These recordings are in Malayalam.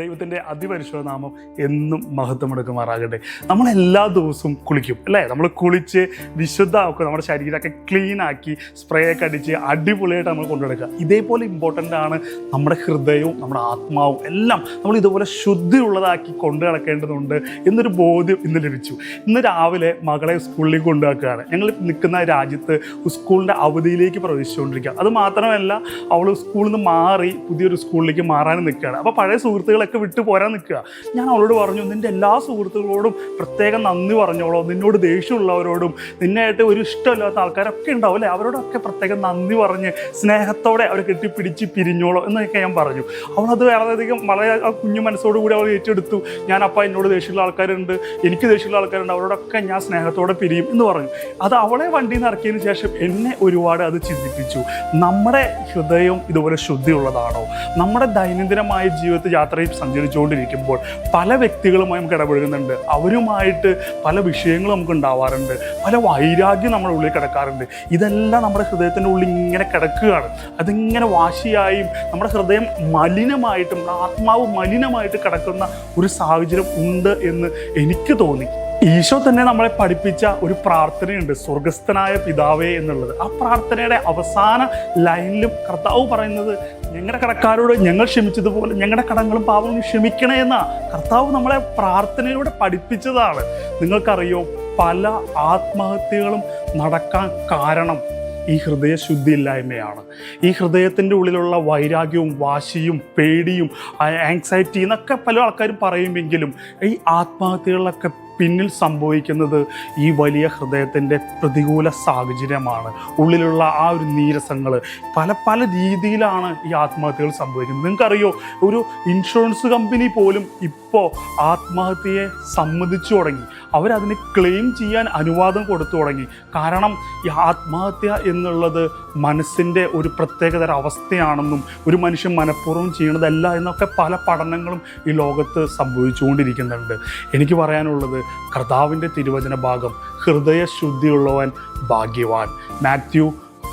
ദൈവത്തിൻ്റെ അതിപരിശുദ്ധ നാമം എന്നും മഹത്വമെടുക്കുമാറാകട്ടെ. നമ്മളെല്ലാ ദിവസവും കുളിക്കും അല്ലേ? നമ്മൾ കുളിച്ച് വിശുദ്ധമാക്കുക, നമ്മുടെ ശരീരമൊക്കെ ക്ലീനാക്കി സ്പ്രേ ഒക്കെ അടിച്ച് അടിപൊളിയായിട്ട് നമ്മൾ കൊണ്ടുനടക്കുക. ഇതേപോലെ ഇമ്പോർട്ടൻ്റ് ആണ് നമ്മുടെ ഹൃദയവും നമ്മുടെ ആത്മാവും എല്ലാം നമ്മൾ ഇതുപോലെ ശുദ്ധിയുള്ളതാക്കി കൊണ്ടു നടക്കേണ്ടതുണ്ട് എന്നൊരു ബോധ്യം ഇന്ന് ലഭിച്ചു. ഇന്ന് രാവിലെ മകളെ സ്കൂളിലേക്ക് കൊണ്ടുവയ്ക്കുകയാണ്. ഞങ്ങൾ നിൽക്കുന്ന രാജ്യത്ത് സ്കൂളിൻ്റെ അവധിയിലേക്ക് പ്രവേശിച്ചുകൊണ്ടിരിക്കുക. അത് മാത്രമല്ല, അവൾ സ്കൂളിൽ നിന്ന് മാറി പുതിയൊരു സ്കൂളിലേക്ക് മാറാനും നിൽക്കുകയാണ്. അപ്പോൾ പഴയ സുഹൃത്തുക്കളൊക്കെ വിട്ടു പോരാൻ നിൽക്കുക. ഞാൻ അവളോട് പറഞ്ഞു, നിൻ്റെ എല്ലാ സുഹൃത്തുക്കളോടും പ്രത്യേകം നന്ദി പറഞ്ഞോളൂ, നിന്നോട് ദേഷ്യമുള്ളവരോടും നിന്നായിട്ട് ഒരു ഇഷ്ടമില്ലാത്ത ആൾക്കാരൊക്കെ ഉണ്ടാവും അല്ലേ, അവരോടൊക്കെ പ്രത്യേകം നന്ദി പറഞ്ഞ് സ്നേഹത്തോടെ അവരെ കെട്ടിപ്പിടിച്ച് പിരിഞ്ഞോളൂ എന്നൊക്കെ ഞാൻ പറഞ്ഞു. അവളത് വളരെയധികം വളരെ ആ കുഞ്ഞു മനസ്സോടുകൂടി അവൾ ഏറ്റെടുത്തു. ഞാൻ അപ്പം എന്നോട് ദേഷ്യമുള്ള ആൾക്കാരുണ്ട്, എനിക്ക് ദേഷ്യമുള്ള ആൾക്കാരുണ്ട്, അവരോടൊക്കെ ഞാൻ സ്നേഹത്തോടെ പിരിയും എന്ന് പറഞ്ഞു. അത് അവളെ വണ്ടിയിൽ നിന്ന് ഇറക്കിയതിന് ശേഷം എന്നെ ഒരുപാട് അത് ചിന്തിപ്പിച്ചു. നമ്മുടെ ഹൃദയം ഇതുപോലെ ശുദ്ധിയുള്ളതാണോ? നമ്മുടെ ദൈനംദിനമായ ജീവിതത്തിൽ യാത്രയിൽ സഞ്ചരിച്ചുകൊണ്ടിരിക്കുമ്പോൾ പല വ്യക്തികളുമായി നമുക്ക് ഇടപഴകുന്നുണ്ട്. അവരുമായിട്ട് പല വിഷയങ്ങളും നമുക്ക് ഉണ്ടാവാറുണ്ട്, പല വൈരാഗ്യം നമ്മുടെ ഉള്ളിൽ കിടക്കാറുണ്ട്. ഇതെല്ലാം നമ്മുടെ ഹൃദയത്തിൻ്റെ ഉള്ളിൽ ഇങ്ങനെ കിടക്കുകയാണ്. അതിങ്ങനെ വാശിയായും നമ്മുടെ ഹൃദയം മലിനമായിട്ടും ആത്മാവ് മലിനമായിട്ട് കിടക്കുന്ന ഒരു സാഹചര്യം ഉണ്ട് എന്ന് എനിക്ക് തോന്നി. ഈശോ തന്നെ നമ്മളെ പഠിപ്പിച്ച ഒരു പ്രാർത്ഥനയുണ്ട്, സ്വർഗസ്ഥനായ പിതാവേ എന്നുള്ളത്. ആ പ്രാർത്ഥനയുടെ അവസാന ലൈനിലും കർത്താവ് പറയുന്നത്, ഞങ്ങളുടെ കടക്കാരോട് ഞങ്ങൾ ക്ഷമിച്ചതുപോലെ ഞങ്ങളുടെ കടങ്ങളും പാപങ്ങളും ക്ഷമിക്കണേ എന്നാ കർത്താവ് നമ്മളെ പ്രാർത്ഥനയിലൂടെ പഠിപ്പിച്ചതാണ്. നിങ്ങൾക്കറിയോ, പല ആത്മഹത്യകളും നടക്കാൻ കാരണം ഈ ഹൃദയശുദ്ധിയില്ലായ്മയാണ്. ഈ ഹൃദയത്തിൻ്റെ ഉള്ളിലുള്ള വൈരാഗ്യവും വാശിയും പേടിയും ആങ്സൈറ്റി എന്നൊക്കെ പല ആൾക്കാരും പറയുമെങ്കിലും ഈ ആത്മഹത്യകളിലൊക്കെ പിന്നിൽ സംഭവിക്കുന്നത് ഈ വലിയ ഹൃദയത്തിൻ്റെ പ്രതികൂല സാഹചര്യമാണ്. ഉള്ളിലുള്ള ആ ഒരു നീരസങ്ങൾ പല രീതിയിലാണ് ഈ ആത്മഹത്യകൾ സംഭവിക്കുന്നത്. നിങ്ങൾക്കറിയോ, ഒരു ഇൻഷുറൻസ് കമ്പനി പോലും ഇപ്പോൾ ആത്മഹത്യയെ സമ്മതിച്ചു തുടങ്ങി. അവരതിന് ക്ലെയിം ചെയ്യാൻ അനുവാദം കൊടുത്തു തുടങ്ങി. കാരണം ഈ ആത്മഹത്യ എന്നുള്ളത് മനസ്സിൻ്റെ ഒരു പ്രത്യേകതര അവസ്ഥയാണെന്നും ഒരു മനുഷ്യൻ മനഃപൂർവ്വം ചെയ്യണതല്ല എന്നൊക്കെ പല പഠനങ്ങളും ഈ ലോകത്ത് സംഭവിച്ചുകൊണ്ടിരിക്കുന്നുണ്ട്. എനിക്ക് പറയാനുള്ളത്, കർത്താവിൻ്റെ തിരുവചന ഭാഗം, ഹൃദയശുദ്ധിയുള്ളവൻ ഭാഗ്യവാൻ. മാത്യു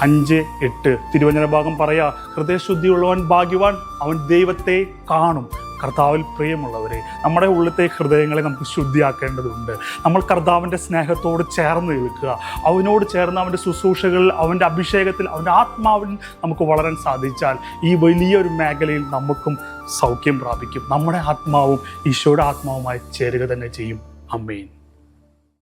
5:8 തിരുവചന ഭാഗം പറയാ, ഹൃദയശുദ്ധിയുള്ളവൻ ഭാഗ്യവാൻ, അവൻ ദൈവത്തെ കാണും. കർത്താവിൽ പ്രിയമുള്ളവരെ, നമ്മുടെ ഉള്ളിലത്തെ ഹൃദയങ്ങളെ നമുക്ക് ശുദ്ധിയാക്കേണ്ടതുണ്ട്. നമ്മൾ കർത്താവിൻ്റെ സ്നേഹത്തോട് ചേർന്ന് നിൽക്കുക. അവനോട് ചേർന്ന് അവൻ്റെ ശുശ്രൂഷകളിൽ, അവൻ്റെ അഭിഷേകത്തിൽ, അവൻ്റെ ആത്മാവിൽ നമുക്ക് വളരാൻ സാധിച്ചാൽ ഈ വലിയൊരു മേഖലയിൽ നമുക്കും സൗഖ്യം പ്രാപിക്കും. നമ്മുടെ ആത്മാവും ഈശോയുടെ ആത്മാവുമായി ചേരുക തന്നെ ചെയ്യും. ആമേൻ.